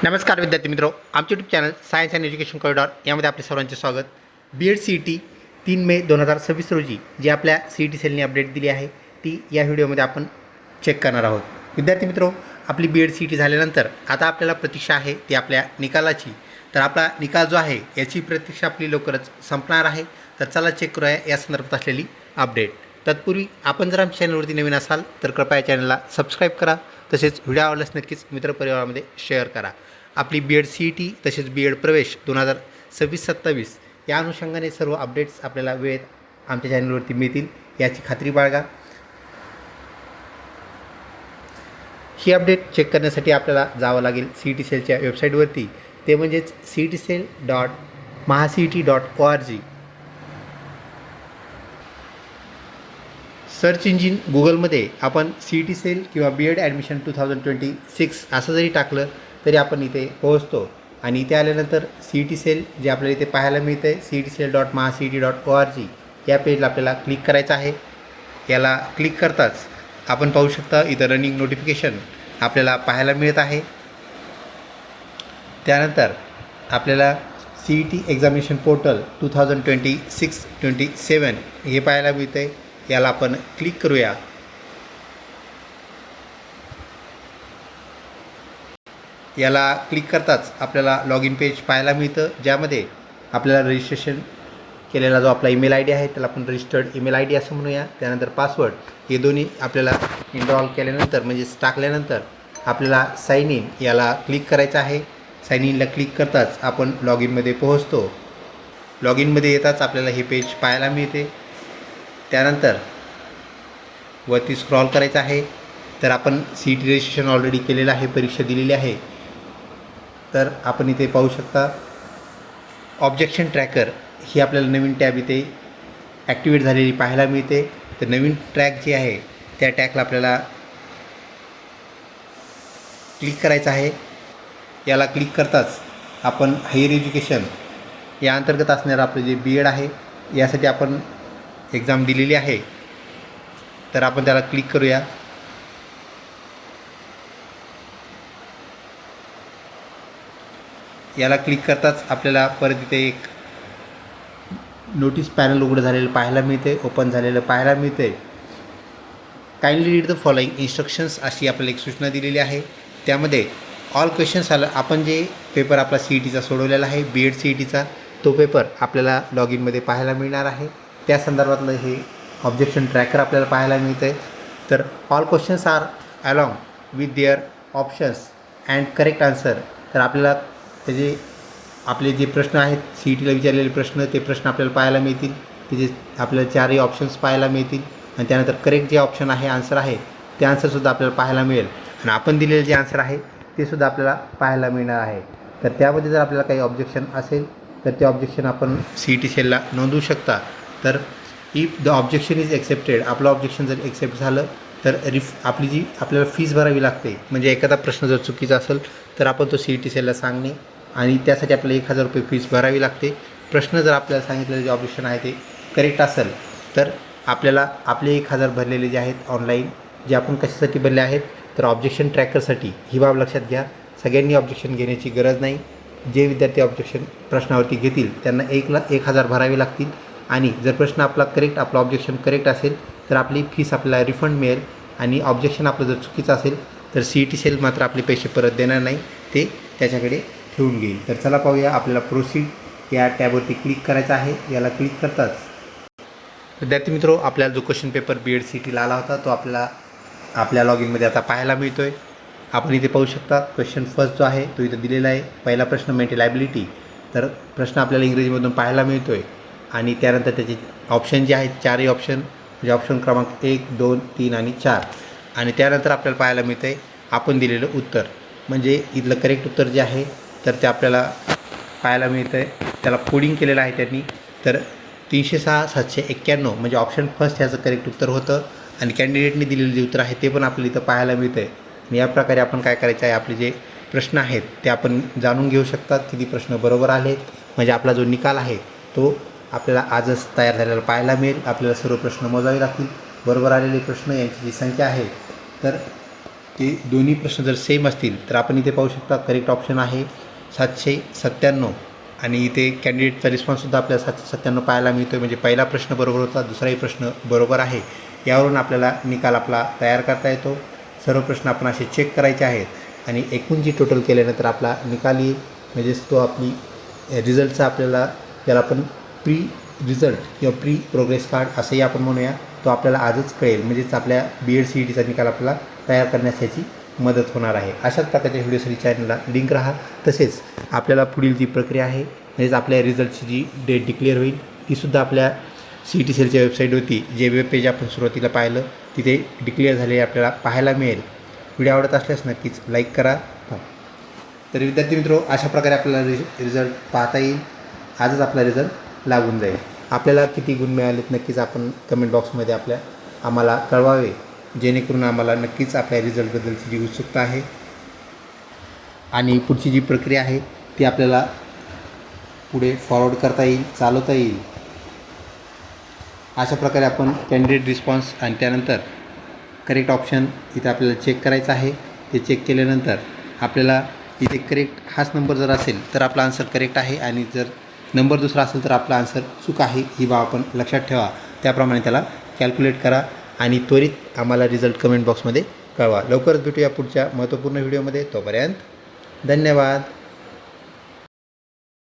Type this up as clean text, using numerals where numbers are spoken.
नमस्कार विद्यार्थी मित्रों, आमचे YouTube channel science and education corridor यामध्ये आपले सर्वांचे स्वागत। B Ed C E T 3 May 2026 रोजी जी आपल्या सी ई टी सेलने अपडेट दिली आहे ती या व्हिडिओमध्ये आपण चेक करणार आहोत। विद्यार्थी मित्रों, आपली B Ed C E T झाल्यानंतर आता आपल्याला प्रतीक्षा आहे ती आपल्या निकालाची। तर आपला निकाल जो आहे याची प्रतीक्षा आपली लवकरच संपणार आहे। तर चला चेक करूया या संदर्भात असलेली अपडेट। तत्पूर्वी आपण जर आमच्या चॅनलवरती नवीन असाल तर कृपया या चॅनलला सबस्क्राईब करा, तसेच व्हिडिओ आवडल्यास नक्कीच मित्रपरिवारामध्ये शेअर करा। आपली B Ed C E T तसेच बी एड प्रवेश 2026-27 या अनुषंगाने सर्व अपडेट्स आपल्याला वेळेत आमच्या चॅनलवरती मिळतील याची खात्री बाळगा। ही अपडेट चेक करण्यासाठी आपल्याला जावं लागेल सी ई टी सेलच्या वेबसाईटवरती, ते म्हणजेच cetcell.mahacet.org। सर्च इंजिन गुगलमध्ये आपण सी ई टी सेल किंवा बी एड ॲडमिशन 2026 असं जरी टाकलं तरी आपण इथे पोहोचतो। आणि इथे आल्यानंतर सी ई टी सेल जे आपल्याला इथे पाहायला मिळतं आहे cetcell.mahacet.org या पेजला आपल्याला क्लिक करायचं आहे। याला क्लिक करताच आपण पाहू शकता इथं रनिंग नोटिफिकेशन आपल्याला पाहायला मिळत आहे। त्यानंतर आपल्याला C E T examination portal 2026-27 हे पाहायला मिळतं आहे। याला आपण क्लिक करूया। याला क्लिक करताच आपल्याला लॉग इन पेज पाहायला मिळतं, ज्यामध्ये आपल्याला रजिस्ट्रेशन केलेला जो आपला ईमेल आय डी आहे त्याला आपण रजिस्टर्ड ईमेल आय डी असं म्हणूया। त्यानंतर पासवर्ड हे दोन्ही आपल्याला इनरॉल केल्यानंतर म्हणजेच टाकल्यानंतर आपल्याला साइन इन याला क्लिक करायचं आहे। साइन इनला क्लिक करताच आपण लॉग इनमध्ये पोहोचतो। लॉग इनमध्ये येताच आपल्याला हे पेज पाहायला मिळते। त्यानंतर वरती स्क्रॉल करायचं आहे। तर आपण C E T registration already केलेलं आहे, परीक्षा दिलेली आहे। तर आपण इथे पाहू शकता ऑब्जेक्शन ट्रॅकर ही आपल्याला नवीन टॅब इथे ॲक्टिवेट झालेली पाहायला मिळते। तर नवीन ट्रॅक जे आहे त्या टॅगला आपल्याला क्लिक करायचं आहे। याला क्लिक करताच आपण हायर एज्युकेशन या अंतर्गत असणारं आपलं जे बी एड आहे यासाठी आपण एक्झाम दिलेली आहे, तर आपण त्याला क्लिक करूया। याला क्लिक करताच आपल्याला परत इथे एक नोटीस पॅनल उघडं झालेलं पाहायला मिळते, ओपन झालेलं पाहायला मिळते। Kindly read the following instructions अशी आपल्याला एक सूचना दिलेली आहे। त्यामध्ये ऑल क्वेश्चन्स आलं, आपण जे पेपर आपला सी ई टीचा सोडवलेला आहे बी एड सी ई टीचा, तो पेपर आपल्याला लॉग इनमध्ये पाहायला मिळणार आहे। त्या संदर्भातलं हे ऑब्जेक्शन ट्रॅकर आपल्याला पाहायला मिळतं आहे। तर all questions are along with their options and correct answer. तर आपल्याला त्याचे आपले जे प्रश्न आहेत सी ई टीला विचारलेले प्रश्न, ते प्रश्न आपल्याला पाहायला मिळतील। त्याचे आपल्याला चारही ऑप्शन्स पाहायला मिळतील आणि त्यानंतर करेक्ट जे ऑप्शन आहे आन्सर आहे ते आन्सरसुद्धा आपल्याला पाहायला मिळेल आणि आपण दिलेले जे आन्सर आहे ते सुद्धा आपल्याला पाहायला मिळणार आहे। तर त्यामध्ये जर आपल्याला काही ऑब्जेक्शन असेल तर ते ऑब्जेक्शन आपण सी ई टी सेलला नोंदवू शकता। तर if the objection is accepted, आपलं ऑब्जेक्शन जर एक्सेप्ट झालं तर आपली जी आपल्याला फीस भरावी लागते, म्हणजे एखादा प्रश्न जर चुकीचा असेल तर आपण तो सी ई टी सेलला सांगणे आणि त्यासाठी आपल्याला 1000 रुपये फीस भरावी लागते। प्रश्न जर आपल्याला सांगितलेलं जे ऑब्जेक्शन आहे ते करेक्ट असेल तर आपल्याला आपले 1000 भरलेले जे आहेत ऑनलाईन, जे आपण कशासाठी भरले आहेत तर ऑब्जेक्शन ट्रॅकरसाठी। ही बाब लक्षात घ्या, सगळ्यांनी ऑब्जेक्शन घेण्याची गरज नाही। जे विद्यार्थी ऑब्जेक्शन प्रश्नावरती घेतील त्यांना 1000 भरावे लागतील आणि जर प्रश्न आपला आपलं ऑब्जेक्शन करेक्ट असेल तर आपली फीस आपल्याला रिफंड मिळेल आणि ऑब्जेक्शन आपलं जर चुकीचं असेल तर सी ई टी सेल मात्र आपले पैसे परत देणार नाही, ते त्याच्याकडे ठेवून घेईल। तर चला पाहूया, आपल्याला प्रोसीड या टॅबवरती क्लिक करायचं आहे। याला क्लिक करताच विद्यार्थी मित्रो आपल्याला जो question paper B Ed C E टीला आला होता तो आपल्याला आपल्या लॉग इनमध्ये आता पाहायला मिळतो आहे। आपण इथे पाहू शकता क्वेश्चन फर्स्ट जो आहे तो इथं दिलेला आहे। पहिला प्रश्न मेंटल ॲबिलिटी, तर प्रश्न आपल्याला इंग्रजीमधून पाहायला मिळतो आहे आणि त्यानंतर त्याचे ऑप्शन जे आहेत चारही ऑप्शन, म्हणजे ऑप्शन क्रमांक 1, 2, 3 आणि 4 आणि त्यानंतर आपल्याला पाहायला मिळतं आहे आपण दिलेलं उत्तर, म्हणजे इथलं करेक्ट उत्तर जे आहे तर ते आपल्याला पाहायला मिळतं आहे। त्याला कोडिंग केलेलं आहे त्यांनी, तर 306,791 म्हणजे ऑप्शन फर्स्ट ह्याचं करेक्ट उत्तर होतं आणि कॅन्डिडेटने दिलेलं जे उत्तर आहे ते पण आपल्याला इथं पाहायला मिळतं आहे। आणि या प्रकारे आपण काय करायचं आहे, आपले जे प्रश्न आहेत ते आपण जाणून घेऊ शकतात किती प्रश्न बरोबर आले, म्हणजे आपला जो निकाल आहे तो आपल्याला आजच तयार झालेला पाहायला मिळेल। आपल्याला सर्व प्रश्न मोजावे लागतील, बरोबर आलेले प्रश्न यांची जी संख्या आहे तर ते दोन्ही प्रश्न जर सेम असतील तर आपण इथे पाहू शकता करेक्ट ऑप्शन आहे 797 आणि इथे कॅन्डिडेटचा रिस्पॉन्ससुद्धा आपल्याला 797 पाहायला मिळतो आहे. म्हणजे पहिला प्रश्न बरोबर होता, दुसराही प्रश्न बरोबर आहे. यावरून आपल्याला निकाल आपला तयार करता येतो. सर्व प्रश्न आपण असे चेक करायचे आहेत आणि एकूण जी टोटल केल्यानंतर आपला निकाल येईल. म्हणजेच तो आपली रिझल्टचा आपल्याला ज्याला आपण प्री रिझल्ट किंवा प्री प्रोग्रेस कार्ड असंही आपण म्हणूया, तो आपल्याला आजच कळेल. म्हणजेच आपल्या BEd CETचा निकाल आपल्याला तयार करण्यास याची मदत होणार आहे. अशाच प्रकारच्या व्हिडिओसाठी चॅनलला लिंक राहा. तसेच आपल्याला पुढील जी प्रक्रिया आहे म्हणजेच आपल्या रिझल्टची जी डेट डिक्लेअर होईल तीसुद्धा आपल्या CET सेलच्या वेबसाईटवरती जे वेब पेज आपण सुरुवातीला पाहिलं तिथे डिक्लेअर झालेले आपल्याला पाहायला मिळेल. व्हिडिओ आवडत असल्यास नक्कीच लाईक करा. तर विद्यार्थी मित्रो, अशा प्रकारे आपल्याला रिझल्ट पाहता येईल. आजच आपला रिझल्ट लागून जाईल. आपल्याला किती गुण मिळालेत नक्कीच आपण कमेंट बॉक्समध्ये आम्हाला कळवावे, जेणेकरून आम्हाला नक्कीच आपल्या रिझल्टबद्दलची जी उत्सुकता आहे आणि पुढची जी प्रक्रिया आहे ती आपल्याला पुढे फॉरवर्ड करता येईल, चालवता येईल. अशा प्रकारे आपण कॅन्डिडेट रिस्पॉन्स आणि त्यानंतर करेक्ट ऑप्शन इथे आपल्याला चेक करायचं आहे. ते चेक केल्यानंतर आपल्याला इथे करेक्ट हाच नंबर जर असेल तर आपला आन्सर करेक्ट आहे आणि जर नंबर दुसरा असेल तर आपला आन्सर चूक आहे. ही बाब आपण लक्षात ठेवा. त्याप्रमाणे त्याला कॅल्क्युलेट करा आणि त्वरित आम्हाला रिझल्ट कमेंट बॉक्समध्ये कळवा. लवकरच भेटूया पुढच्या महत्त्वपूर्ण व्हिडिओमध्ये. तोपर्यंत धन्यवाद.